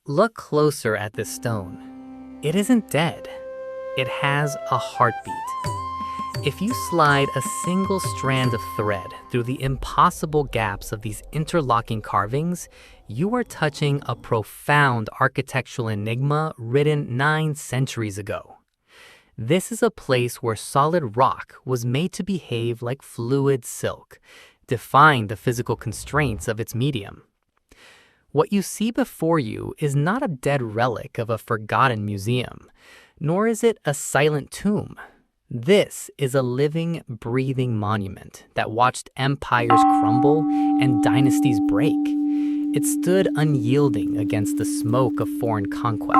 Look closer at this stone. It isn't dead. It has a heartbeat. If you slide a single strand of thread through the impossible gaps of these interlocking carvings, you are touching a profound architectural enigma written 9 centuries ago. This is a place where solid rock was made to behave like fluid silk, defying the physical constraints of its medium. What you see before you is not a dead relic of a forgotten museum, nor is it a silent tomb. This is a living, breathing monument that watched empires crumble and dynasties break. It stood unyielding against the smoke of foreign conquest,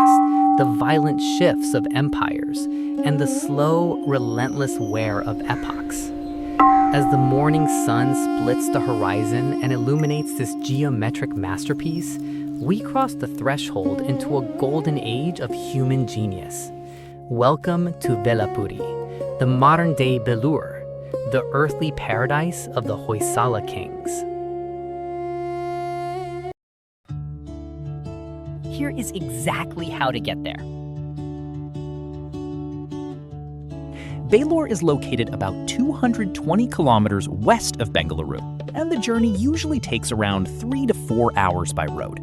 the violent shifts of empires, and the slow, relentless wear of epochs. As the morning sun splits the horizon and illuminates this geometric masterpiece, we cross the threshold into a golden age of human genius. Welcome to Velapuri, the modern-day Belur, the earthly paradise of the Hoysala kings. Here is exactly how to get there. Belur is located about 220 kilometers west of Bengaluru, and the journey usually takes around 3 to 4 hours by road.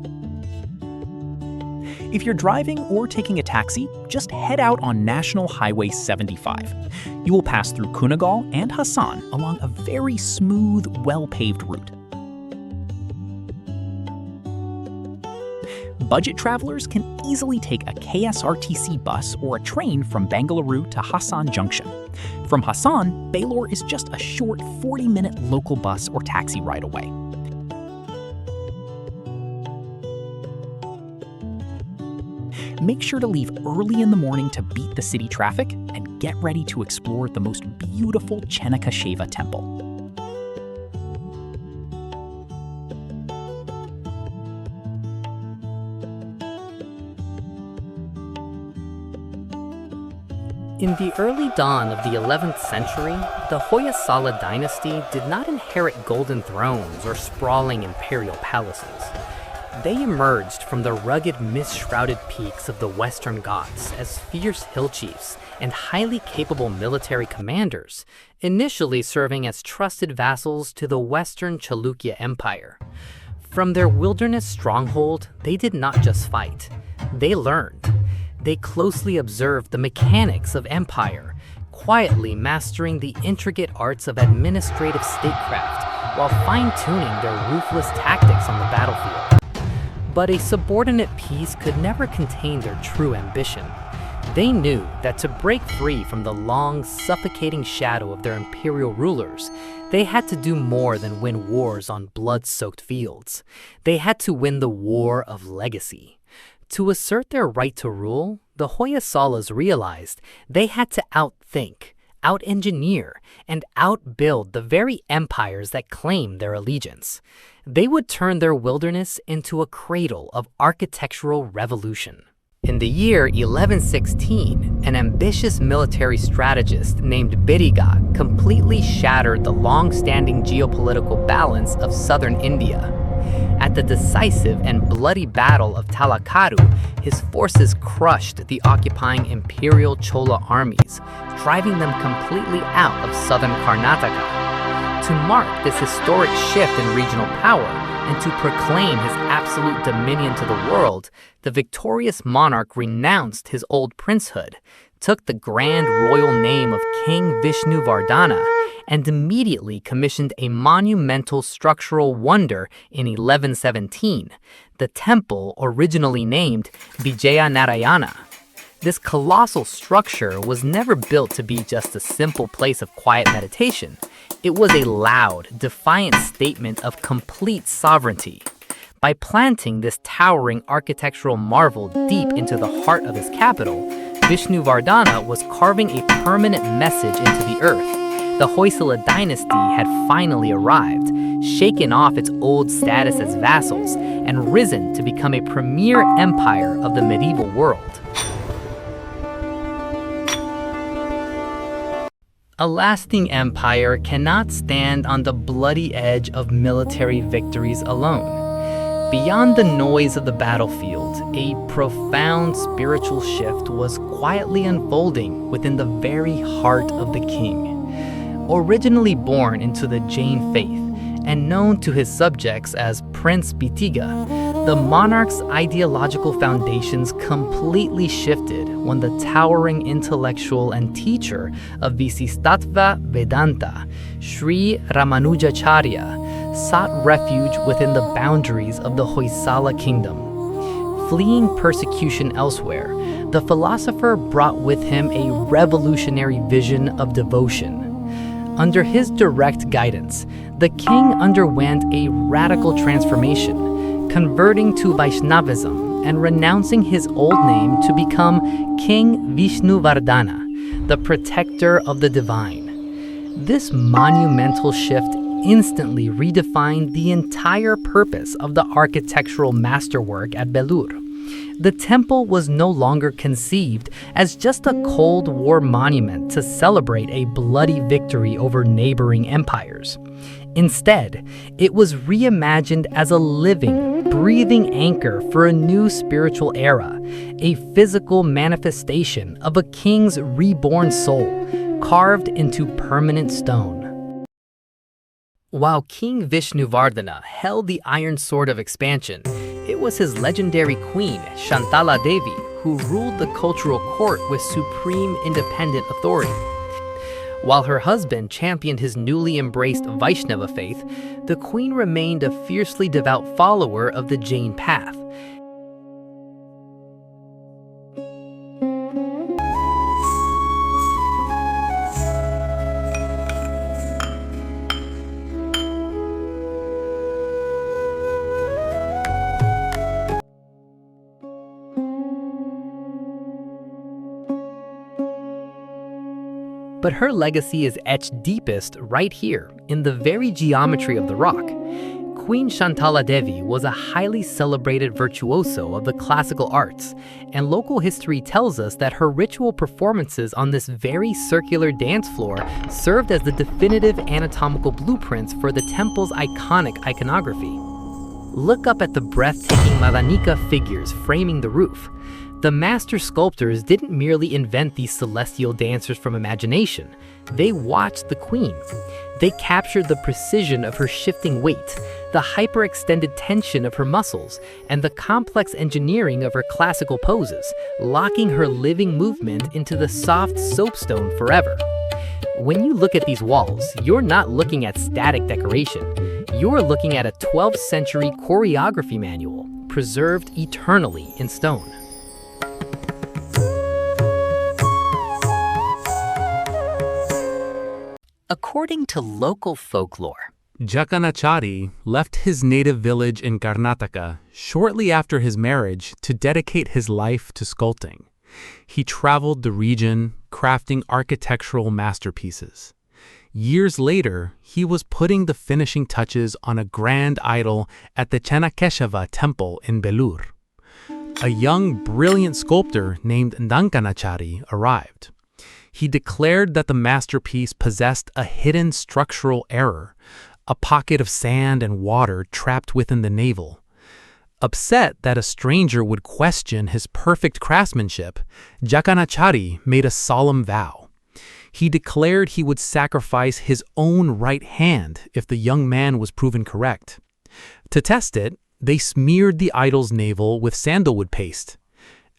If you're driving or taking a taxi, just head out on National Highway 75. You will pass through Kunagal and Hassan along a very smooth, well-paved route. Budget travelers can easily take a KSRTC bus or a train from Bangalore to Hassan Junction. From Hassan, Belur is just a short 40-minute local bus or taxi ride away. Make sure to leave early in the morning to beat the city traffic and get ready to explore the most beautiful Chennakeshava temple. In the early dawn of the 11th century, the Hoysala dynasty did not inherit golden thrones or sprawling imperial palaces. They emerged from the rugged mist-shrouded peaks of the Western Ghats as fierce hill chiefs and highly capable military commanders, initially serving as trusted vassals to the Western Chalukya Empire. From their wilderness stronghold, they did not just fight. They learned. They closely observed the mechanics of empire, quietly mastering the intricate arts of administrative statecraft while fine-tuning their ruthless tactics on the battlefield. But a subordinate peace could never contain their true ambition. They knew that to break free from the long, suffocating shadow of their imperial rulers, they had to do more than win wars on blood-soaked fields. They had to win the war of legacy. To assert their right to rule, the Hoysalas realized they had to outthink, out-engineer, and outbuild the very empires that claimed their allegiance. They would turn their wilderness into a cradle of architectural revolution. In the year 1116, an ambitious military strategist named Beriga completely shattered the long-standing geopolitical balance of southern India. At the decisive and bloody Battle of Talakaru, his forces crushed the occupying imperial Chola armies, driving them completely out of southern Karnataka. To mark this historic shift in regional power and to proclaim his absolute dominion to the world, the victorious monarch renounced his old princehood, took the grand royal name of King Vishnuvardhana, and immediately commissioned a monumental structural wonder in 1117, the temple originally named Vijayanagara. This colossal structure was never built to be just a simple place of quiet meditation. It was a loud, defiant statement of complete sovereignty. By planting this towering architectural marvel deep into the heart of his capital, Vishnuvardhana was carving a permanent message into the earth. The Hoysala dynasty had finally arrived, shaken off its old status as vassals, and risen to become a premier empire of the medieval world. A lasting empire cannot stand on the bloody edge of military victories alone. Beyond the noise of the battlefield, a profound spiritual shift was quietly unfolding within the very heart of the king. Originally born into the Jain faith and known to his subjects as Prince Bitiga, the monarch's ideological foundations completely shifted when the towering intellectual and teacher of Visistattva Vedanta, Sri Ramanuja Acharya, sought refuge within the boundaries of the Hoysala kingdom. Fleeing persecution elsewhere, the philosopher brought with him a revolutionary vision of devotion. Under his direct guidance, the king underwent a radical transformation, converting to Vaishnavism and renouncing his old name to become King Vishnuvardhana, the protector of the divine. This monumental shift instantly redefined the entire purpose of the architectural masterwork at Belur. The temple was no longer conceived as just a Cold War monument to celebrate a bloody victory over neighboring empires. Instead, it was reimagined as a living, breathing anchor for a new spiritual era, a physical manifestation of a king's reborn soul, carved into permanent stone. While King Vishnuvardhana held the iron sword of expansion, it was his legendary queen, Shantala Devi, who ruled the cultural court with supreme independent authority. While her husband championed his newly embraced Vaishnava faith, the queen remained a fiercely devout follower of the Jain path. But her legacy is etched deepest right here, in the very geometry of the rock. Queen Shantala Devi was a highly celebrated virtuoso of the classical arts, and local history tells us that her ritual performances on this very circular dance floor served as the definitive anatomical blueprints for the temple's iconic iconography. Look up at the breathtaking Madanika figures framing the roof. The master sculptors didn't merely invent these celestial dancers from imagination. They watched the queen. They captured the precision of her shifting weight, the hyperextended tension of her muscles, and the complex engineering of her classical poses, locking her living movement into the soft soapstone forever. When you look at these walls, you're not looking at static decoration. You're looking at a 12th century choreography manual, preserved eternally in stone. According to local folklore, Jakanachari left his native village in Karnataka shortly after his marriage to dedicate his life to sculpting. He traveled the region, crafting architectural masterpieces. Years later, he was putting the finishing touches on a grand idol at the Chennakeshava Temple in Belur. A young, brilliant sculptor named Jakanachari arrived. He declared that the masterpiece possessed a hidden structural error, a pocket of sand and water trapped within the navel. Upset that a stranger would question his perfect craftsmanship, Jakanachari made a solemn vow. He declared he would sacrifice his own right hand if the young man was proven correct. To test it, they smeared the idol's navel with sandalwood paste.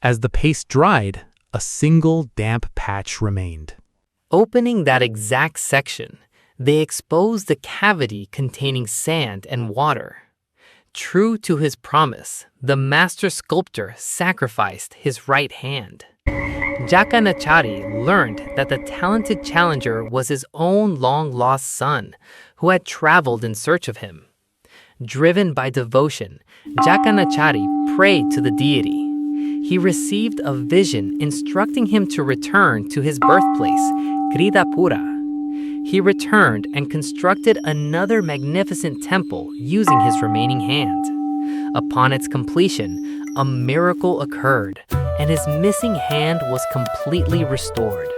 As the paste dried, a single damp patch remained. Opening that exact section, they exposed the cavity containing sand and water. True to his promise, the master sculptor sacrificed his right hand. Jakanachari learned that the talented challenger was his own long-lost son, who had traveled in search of him. Driven by devotion, Jakanachari prayed to the deity. He received a vision instructing him to return to his birthplace, Kridapura. He returned and constructed another magnificent temple using his remaining hand. Upon its completion, a miracle occurred, and his missing hand was completely restored.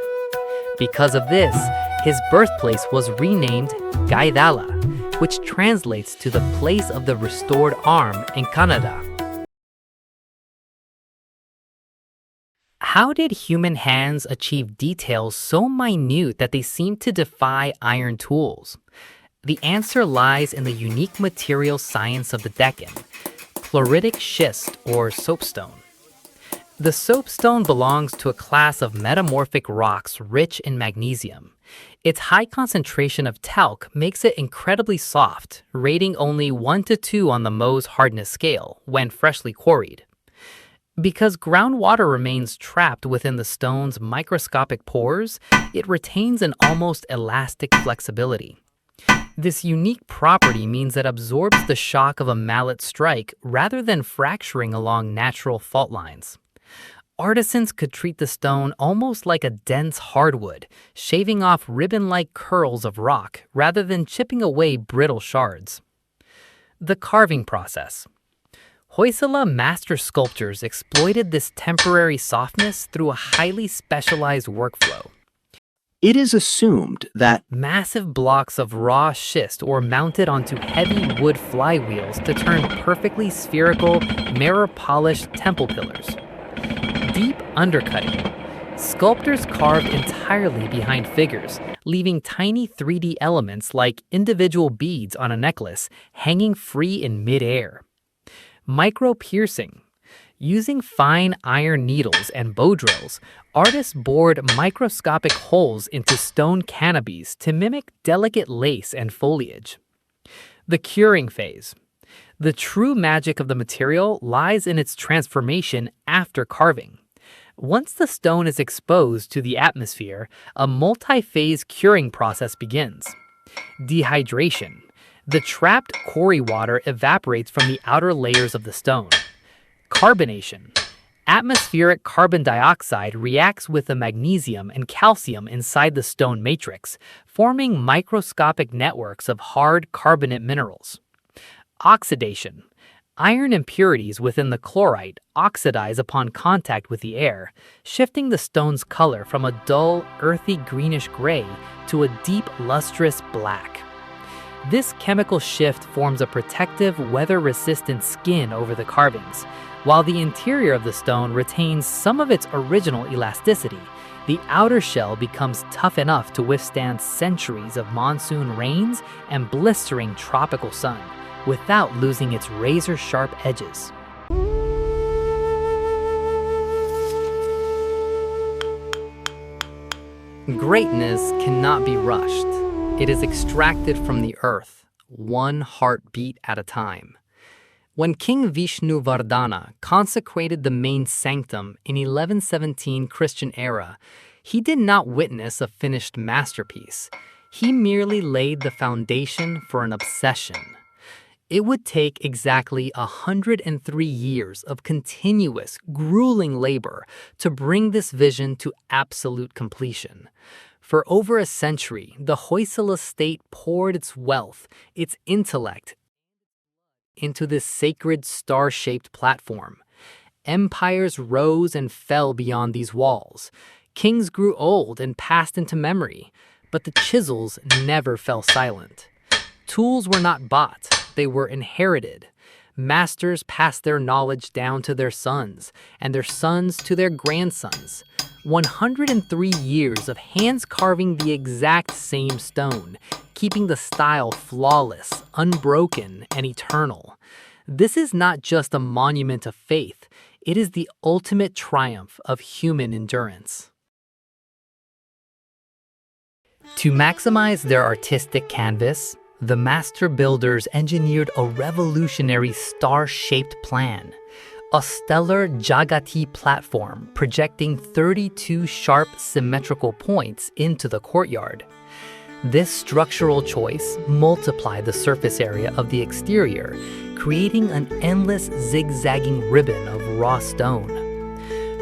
Because of this, his birthplace was renamed Kaidala, which translates to the place of the restored arm in Kannada. How did human hands achieve details so minute that they seem to defy iron tools? The answer lies in the unique material science of the Deccan, chloritic schist or soapstone. The soapstone belongs to a class of metamorphic rocks rich in magnesium. Its high concentration of talc makes it incredibly soft, rating only 1 to 2 on the Mohs hardness scale when freshly quarried. Because groundwater remains trapped within the stone's microscopic pores, it retains an almost elastic flexibility. This unique property means it absorbs the shock of a mallet strike rather than fracturing along natural fault lines. Artisans could treat the stone almost like a dense hardwood, shaving off ribbon-like curls of rock rather than chipping away brittle shards. The carving process. Hoysala master sculptors exploited this temporary softness through a highly specialized workflow. It is assumed that Massive blocks of raw schist were mounted onto heavy wood flywheels to turn perfectly spherical, mirror-polished temple pillars. Deep undercutting. Sculptors carved entirely behind figures, leaving tiny 3D elements like individual beads on a necklace hanging free in mid-air. Micro-piercing. Using fine iron needles and bow drills, artists bored microscopic holes into stone canopies to mimic delicate lace and foliage. The curing phase. The true magic of the material lies in its transformation after carving. Once the stone is exposed to the atmosphere, a multi-phase curing process begins. Dehydration. The trapped quarry water evaporates from the outer layers of the stone. Carbonation. Atmospheric carbon dioxide reacts with the magnesium and calcium inside the stone matrix, forming microscopic networks of hard carbonate minerals. Oxidation. Iron impurities within the chlorite oxidize upon contact with the air, shifting the stone's color from a dull, earthy greenish gray to a deep, lustrous black. This chemical shift forms a protective, weather-resistant skin over the carvings. While the interior of the stone retains some of its original elasticity, the outer shell becomes tough enough to withstand centuries of monsoon rains and blistering tropical sun, without losing its razor-sharp edges. Greatness cannot be rushed. It is extracted from the earth, one heartbeat at a time. When King Vishnuvardhana consecrated the main sanctum in 1117 Christian era, he did not witness a finished masterpiece. He merely laid the foundation for an obsession. It would take exactly 103 years of continuous, grueling labor to bring this vision to absolute completion. For over a century, the Hoysala state poured its wealth, its intellect, into this sacred star-shaped platform. Empires rose and fell beyond these walls. Kings grew old and passed into memory, but the chisels never fell silent. Tools were not bought, they were inherited. Masters passed their knowledge down to their sons, and their sons to their grandsons. 103 years of hands carving the exact same stone, keeping the style flawless, unbroken, and eternal. This is not just a monument of faith, it is the ultimate triumph of human endurance. To maximize their artistic canvas, the master builders engineered a revolutionary star-shaped plan, a stellar Jagati platform projecting 32 sharp symmetrical points into the courtyard. This structural choice multiplied the surface area of the exterior, creating an endless zigzagging ribbon of raw stone.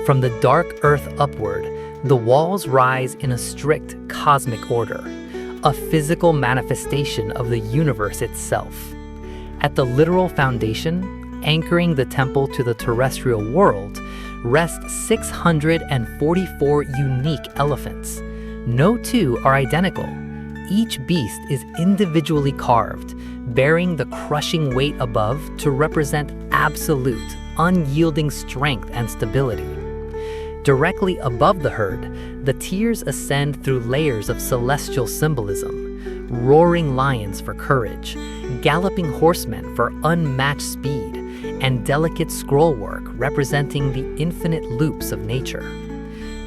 From the dark earth upward, the walls rise in a strict cosmic order, a physical manifestation of the universe itself. At the literal foundation, anchoring the temple to the terrestrial world, rest 644 unique elephants. No two are identical. each beast is individually carved, bearing the crushing weight above to represent absolute, unyielding strength and stability. Directly above the herd, the tiers ascend through layers of celestial symbolism: roaring lions for courage, galloping horsemen for unmatched speed, and delicate scrollwork representing the infinite loops of nature.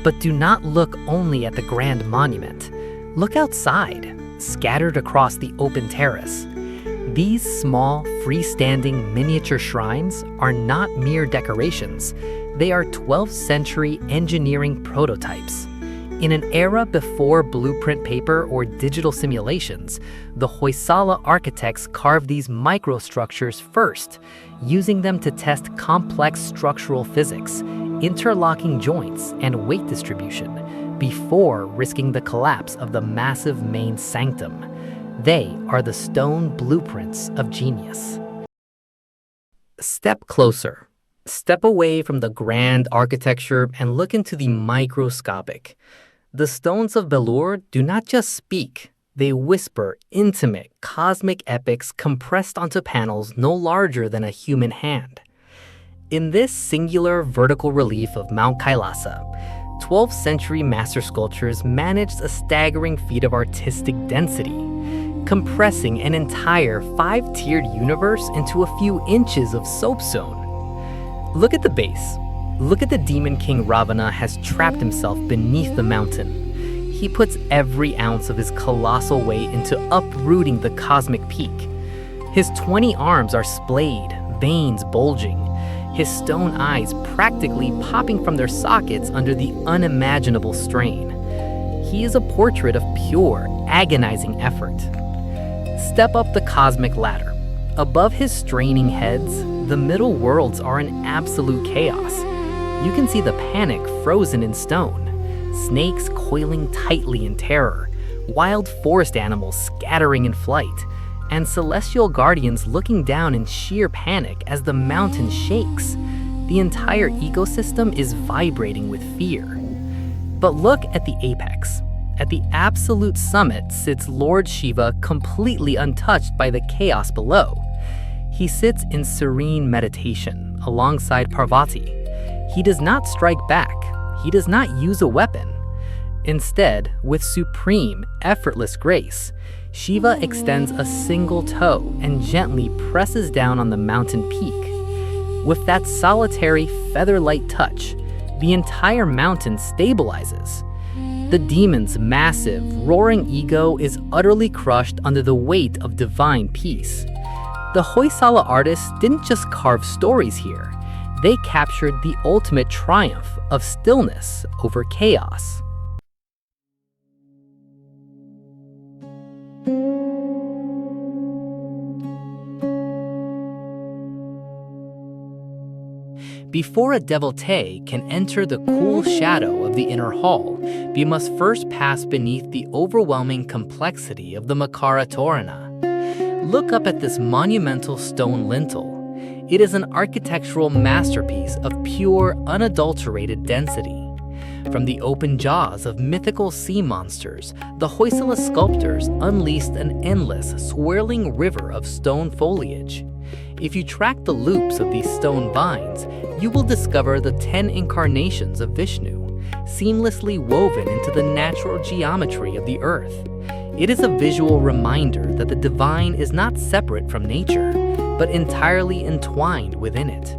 But do not look only at the grand monument. Look outside, scattered across the open terrace. These small, freestanding miniature shrines are not mere decorations. They are 12th century engineering prototypes. In an era before blueprint paper or digital simulations, the Hoysala architects carved these microstructures first, using them to test complex structural physics, interlocking joints, and weight distribution, before risking the collapse of the massive main sanctum. They are the stone blueprints of genius. Step closer. Step away from the grand architecture and look into the microscopic. The stones of Belur do not just speak, they whisper intimate, cosmic epics compressed onto panels no larger than a human hand. In this singular vertical relief of Mount Kailasa, 12th century master sculptors managed a staggering feat of artistic density, compressing an entire 5-tiered universe into a few inches of soapstone. Look at the base. Look at the demon king Ravana has trapped himself beneath the mountain. He puts every ounce of his colossal weight into uprooting the cosmic peak. His 20 arms are splayed, veins bulging, his stone eyes practically popping from their sockets under the unimaginable strain. He is a portrait of pure, agonizing effort. Step up the cosmic ladder. Above his straining heads, the middle worlds are in absolute chaos. You can see the panic frozen in stone, snakes coiling tightly in terror, wild forest animals scattering in flight, and celestial guardians looking down in sheer panic as the mountain shakes. The entire ecosystem is vibrating with fear. But look at the apex. At the absolute summit sits Lord Shiva, completely untouched by the chaos below. He sits in serene meditation alongside Parvati. He does not strike back. He does not use a weapon. Instead, with supreme, effortless grace, Shiva extends a single toe and gently presses down on the mountain peak. With that solitary, feather-light touch, the entire mountain stabilizes. The demon's massive, roaring ego is utterly crushed under the weight of divine peace. The Hoysala artists didn't just carve stories here. They captured the ultimate triumph of stillness over chaos. Before a devotee can enter the cool shadow of the inner hall, we must first pass beneath the overwhelming complexity of the Makara Torana. Look up at this monumental stone lintel. It is an architectural masterpiece of pure, unadulterated density. From the open jaws of mythical sea monsters, the Hoysala sculptors unleashed an endless, swirling river of stone foliage. If you track the loops of these stone vines, you will discover the 10 incarnations of Vishnu, seamlessly woven into the natural geometry of the earth. It is a visual reminder that the divine is not separate from nature, but entirely entwined within it.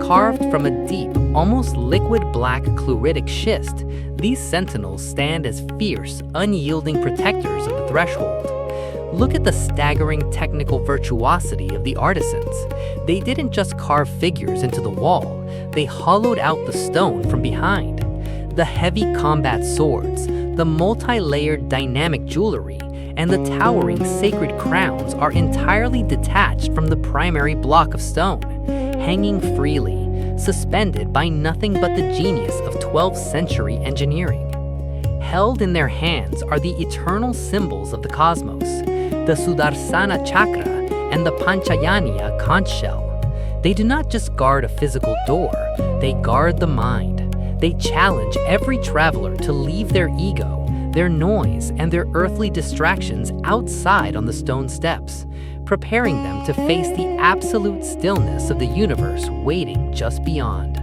Carved from a deep, almost liquid black chloritic schist, these sentinels stand as fierce, unyielding protectors of the threshold. Look at the staggering technical virtuosity of the artisans. They didn't just carve figures into the wall, they hollowed out the stone from behind. The heavy combat swords, the multi-layered dynamic jewelry, and the towering sacred crowns are entirely detached from the primary block of stone, hanging freely, suspended by nothing but the genius of 12th century engineering. Held in their hands are the eternal symbols of the cosmos, the Sudarsana chakra and the Panchayaniya conch shell. They do not just guard a physical door, they guard the mind. They challenge every traveler to leave their ego, their noise, and their earthly distractions outside on the stone steps, preparing them to face the absolute stillness of the universe waiting just beyond.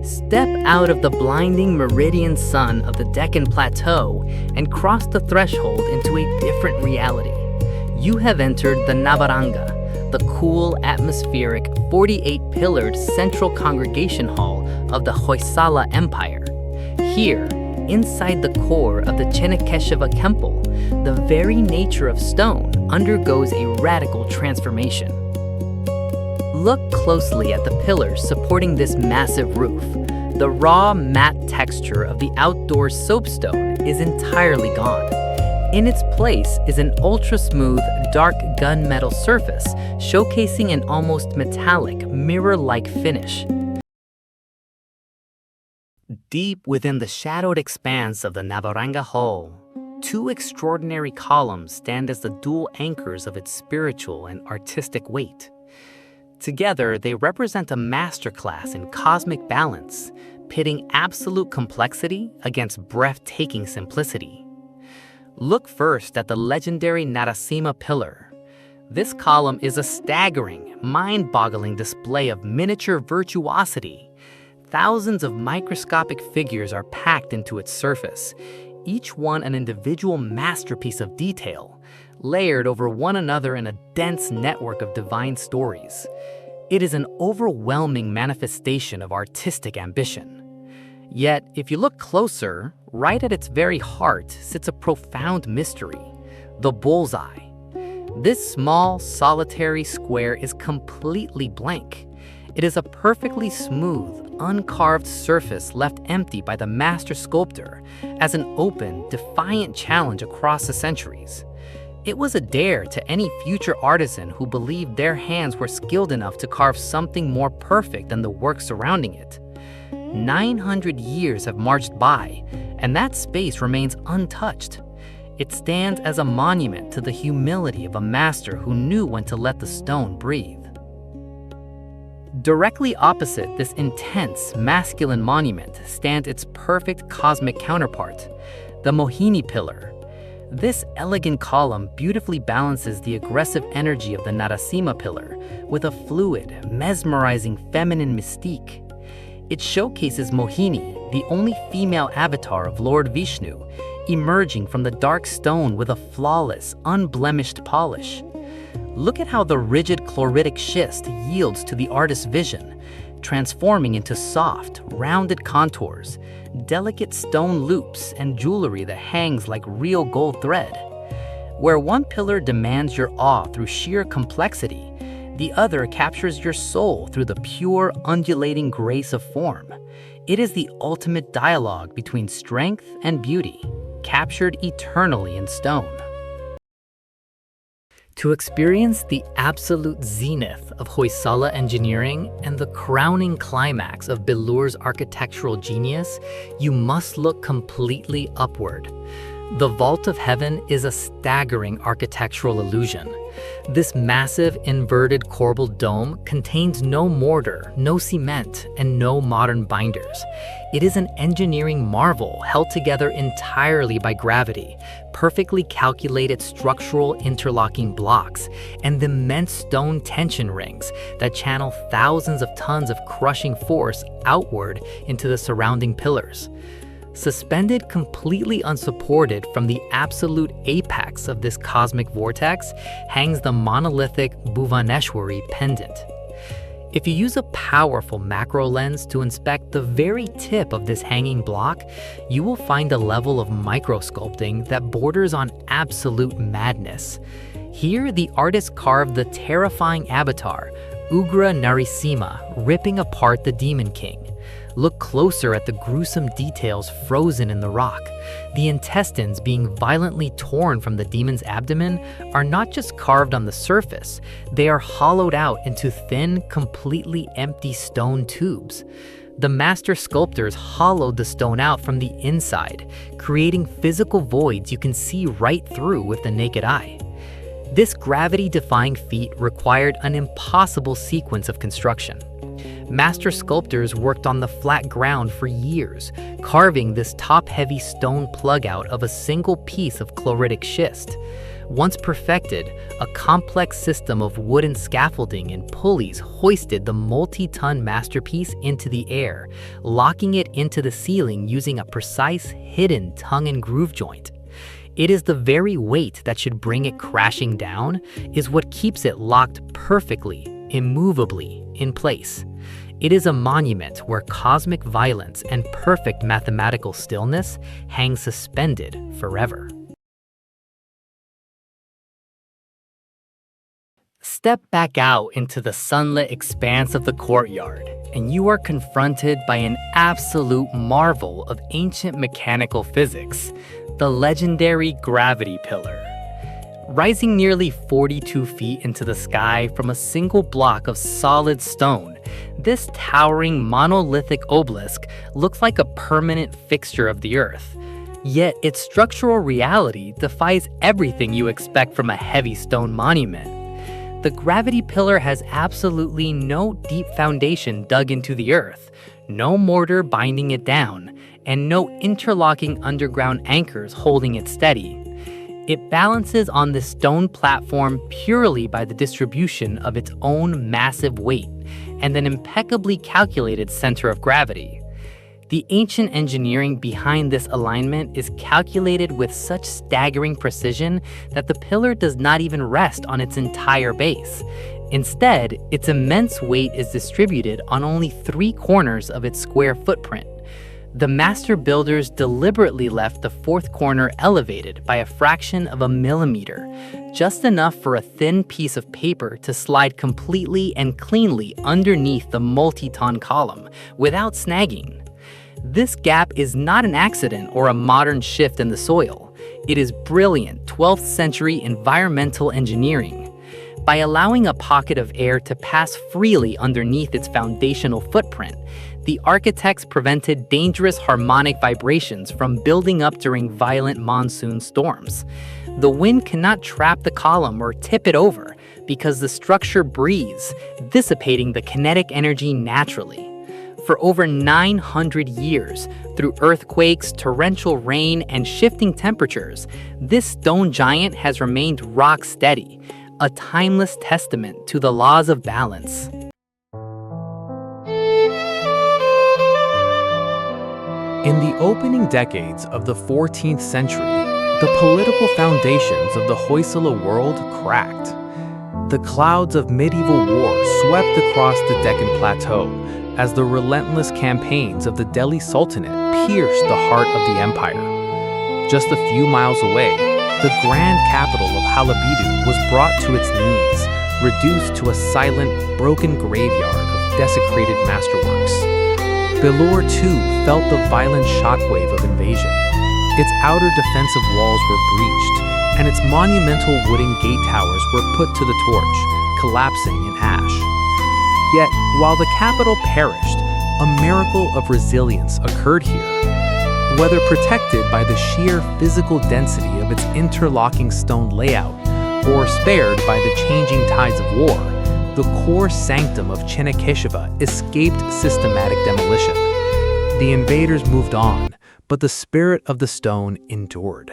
Step out of the blinding meridian sun of the Deccan Plateau and cross the threshold into a different reality. You have entered the Navaranga, the cool, atmospheric, 48-pillared central congregation hall of the Hoysala Empire. Here, inside the core of the Chennakeshava Temple, the very nature of stone undergoes a radical transformation. Look closely at the pillars supporting this massive roof. The raw, matte texture of the outdoor soapstone is entirely gone. In its place is an ultra-smooth, dark gunmetal surface, showcasing an almost metallic, mirror-like finish. Deep within the shadowed expanse of the Navaranga Hall, two extraordinary columns stand as the dual anchors of its spiritual and artistic weight. Together, they represent a masterclass in cosmic balance, pitting absolute complexity against breathtaking simplicity. Look first at the legendary Narasimha pillar. This column is a staggering, mind-boggling display of miniature virtuosity. Thousands of microscopic figures are packed into its surface, each one an individual masterpiece of detail, layered over one another in a dense network of divine stories. It is an overwhelming manifestation of artistic ambition. Yet, if you look closer, right at its very heart sits a profound mystery: the bullseye. This small, solitary square is completely blank. It is a perfectly smooth, uncarved surface left empty by the master sculptor as an open, defiant challenge across the centuries. It was a dare to any future artisan who believed their hands were skilled enough to carve something more perfect than the work surrounding it. 900 years have marched by, and that space remains untouched. It stands as a monument to the humility of a master who knew when to let the stone breathe. Directly opposite this intense, masculine monument stands its perfect cosmic counterpart, the Mohini pillar. This elegant column beautifully balances the aggressive energy of the Narasimha pillar with a fluid, mesmerizing feminine mystique. It showcases Mohini, the only female avatar of Lord Vishnu, emerging from the dark stone with a flawless, unblemished polish. Look at how the rigid chloritic schist yields to the artist's vision, transforming into soft, rounded contours, delicate stone loops, and jewelry that hangs like real gold thread. Where one pillar demands your awe through sheer complexity, the other captures your soul through the pure, undulating grace of form. It is the ultimate dialogue between strength and beauty, captured eternally in stone. To experience the absolute zenith of Hoysala engineering and the crowning climax of Belur's architectural genius, you must look completely upward. The vault of heaven is a staggering architectural illusion. This massive inverted corbelled dome contains no mortar, no cement, and no modern binders. It is an engineering marvel held together entirely by gravity, perfectly calculated structural interlocking blocks, and immense stone tension rings that channel thousands of tons of crushing force outward into the surrounding pillars. Suspended completely unsupported from the absolute apex of this cosmic vortex hangs the monolithic Bhuvaneshwari pendant. If you use a powerful macro lens to inspect the very tip of this hanging block, you will find a level of microsculpting that borders on absolute madness. Here, the artist carved the terrifying avatar, Ugra Narasimha, ripping apart the Demon King. Look closer at the gruesome details frozen in the rock. The intestines being violently torn from the demon's abdomen are not just carved on the surface, they are hollowed out into thin, completely empty stone tubes. The master sculptors hollowed the stone out from the inside, creating physical voids you can see right through with the naked eye. This gravity-defying feat required an impossible sequence of construction. Master sculptors worked on the flat ground for years, carving this top-heavy stone plug out of a single piece of chloritic schist. Once perfected, a complex system of wooden scaffolding and pulleys hoisted the multi-ton masterpiece into the air, locking it into the ceiling using a precise, hidden tongue and groove joint. It is the very weight that should bring it crashing down is what keeps it locked perfectly, immovably, in place. It is a monument where cosmic violence and perfect mathematical stillness hang suspended forever. Step back out into the sunlit expanse of the courtyard, and you are confronted by an absolute marvel of ancient mechanical physics, the legendary gravity pillar. Rising nearly 42 feet into the sky from a single block of solid stone, this towering monolithic obelisk looks like a permanent fixture of the earth. Yet its structural reality defies everything you expect from a heavy stone monument. The gravity pillar has absolutely no deep foundation dug into the earth, no mortar binding it down, and no interlocking underground anchors holding it steady. It balances on this stone platform purely by the distribution of its own massive weight and an impeccably calculated center of gravity. The ancient engineering behind this alignment is calculated with such staggering precision that the pillar does not even rest on its entire base. Instead, its immense weight is distributed on only 3 corners of its square footprint. The master builders deliberately left the 4th corner elevated by a fraction of a millimeter, just enough for a thin piece of paper to slide completely and cleanly underneath the multi-ton column without snagging. This gap is not an accident or a modern shift in the soil. It is brilliant 12th century environmental engineering. By allowing a pocket of air to pass freely underneath its foundational footprint, the architects prevented dangerous harmonic vibrations from building up during violent monsoon storms. The wind cannot trap the column or tip it over because the structure breathes, dissipating the kinetic energy naturally. For over 900 years, through earthquakes, torrential rain, and shifting temperatures, this stone giant has remained rock steady, a timeless testament to the laws of balance. In the opening decades of the 14th century, the political foundations of the Hoysala world cracked. The clouds of medieval war swept across the Deccan Plateau as the relentless campaigns of the Delhi Sultanate pierced the heart of the empire. Just a few miles away, the grand capital of Halebidu was brought to its knees, reduced to a silent, broken graveyard of desecrated masterworks. Belur, too, felt the violent shockwave of invasion. Its outer defensive walls were breached, and its monumental wooden gate towers were put to the torch, collapsing in ash. Yet, while the capital perished, a miracle of resilience occurred here. Whether protected by the sheer physical density of its interlocking stone layout, or spared by the changing tides of war, the core sanctum of Chennakeshava escaped systematic demolition. The invaders moved on, but the spirit of the stone endured.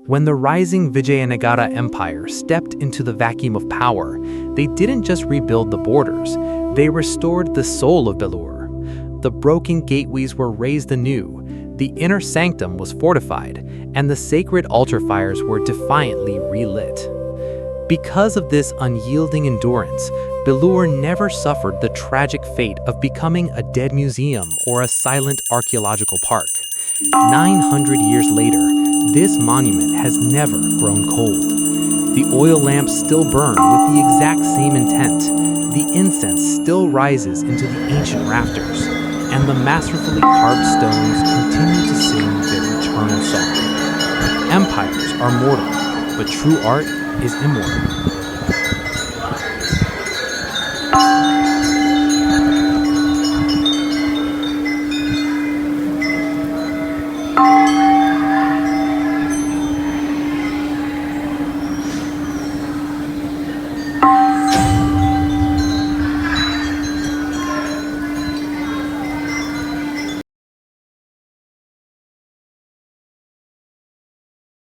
When the rising Vijayanagara Empire stepped into the vacuum of power, they didn't just rebuild the borders, they restored the soul of Belur. The broken gateways were raised anew, the inner sanctum was fortified, and the sacred altar fires were defiantly relit. Because of this unyielding endurance, Belur never suffered the tragic fate of becoming a dead museum or a silent archaeological park. 900 years later, this monument has never grown cold. The oil lamps still burn with the exact same intent, the incense still rises into the ancient rafters, and the masterfully carved stones continue to sing their eternal song. Empires are mortal, but true art is immortal.